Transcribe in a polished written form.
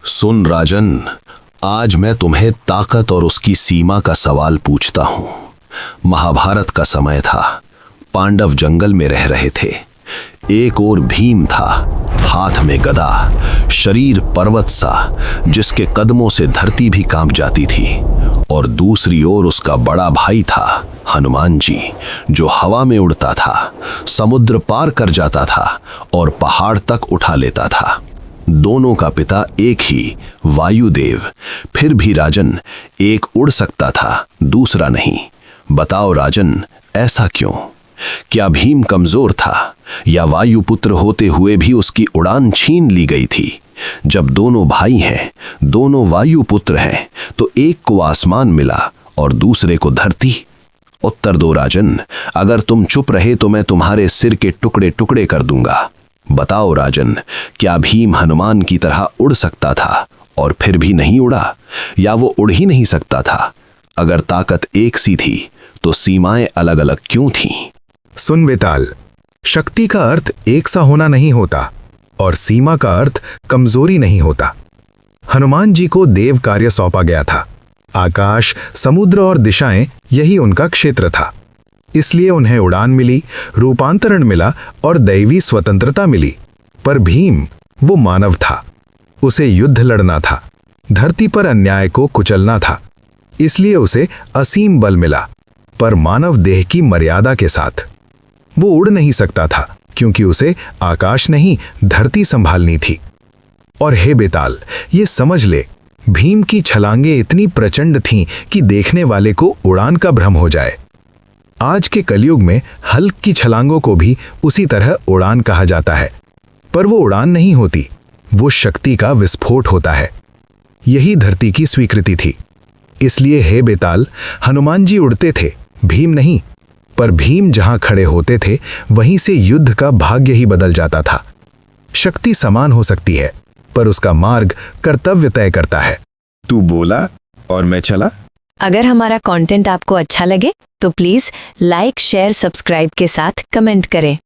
सुन राजन, आज मैं तुम्हें ताकत और उसकी सीमा का सवाल पूछता हूं। महाभारत का समय था। पांडव जंगल में रह रहे थे। एक ओर भीम था, हाथ में गदा, शरीर पर्वत सा जिसके कदमों से धरती भी कांप जाती थी। और दूसरी ओर उसका बड़ा भाई था हनुमान जी, जो हवा में उड़ता था, समुद्र पार कर जाता था और पहाड़ तक उठा लेता था। दोनों का पिता एक ही, वायुदेव। फिर भी राजन, एक उड़ सकता था, दूसरा नहीं। बताओ राजन, ऐसा क्यों? क्या भीम कमजोर था या वायुपुत्र होते हुए भी उसकी उड़ान छीन ली गई थी? जब दोनों भाई हैं, दोनों वायुपुत्र हैं, तो एक को आसमान मिला और दूसरे को धरती। उत्तर दो राजन, अगर तुम चुप रहे तो मैं तुम्हारे सिर के टुकड़े टुकड़े कर दूंगा। बताओ राजन, क्या भीम हनुमान की तरह उड़ सकता था और फिर भी नहीं उड़ा, या वो उड़ ही नहीं सकता था? अगर ताकत एक सी थी तो सीमाएं अलग अलग क्यों थीं? सुन बेताल, शक्ति का अर्थ एक सा होना नहीं होता और सीमा का अर्थ कमजोरी नहीं होता। हनुमान जी को देव कार्य सौंपा गया था। आकाश, समुद्र और दिशाएं यही उनका क्षेत्र था। इसलिए उन्हें उड़ान मिली, रूपांतरण मिला और दैवी स्वतंत्रता मिली। पर भीम, वो मानव था। उसे युद्ध लड़ना था, धरती पर अन्याय को कुचलना था। इसलिए उसे असीम बल मिला, पर मानव देह की मर्यादा के साथ। वो उड़ नहीं सकता था क्योंकि उसे आकाश नहीं, धरती संभालनी थी। और हे बेताल, ये समझ ले, भीम की छलांगें इतनी प्रचंड थीं कि देखने वाले को उड़ान का भ्रम हो जाए। आज के कलयुग में हल्क की छलांगों को भी उसी तरह उड़ान कहा जाता है, पर वो उड़ान नहीं होती, वो शक्ति का विस्फोट होता है। यही धरती की स्वीकृति थी। इसलिए हे बेताल, हनुमान जी उड़ते थे, भीम नहीं। पर भीम जहां खड़े होते थे वहीं से युद्ध का भाग्य ही बदल जाता था। शक्ति समान हो सकती है, पर उसका मार्ग कर्तव्य तय करता है। तू बोला और मैं चला। अगर हमारा कंटेंट आपको अच्छा लगे तो प्लीज लाइक, शेयर, सब्सक्राइब के साथ कमेंट करें।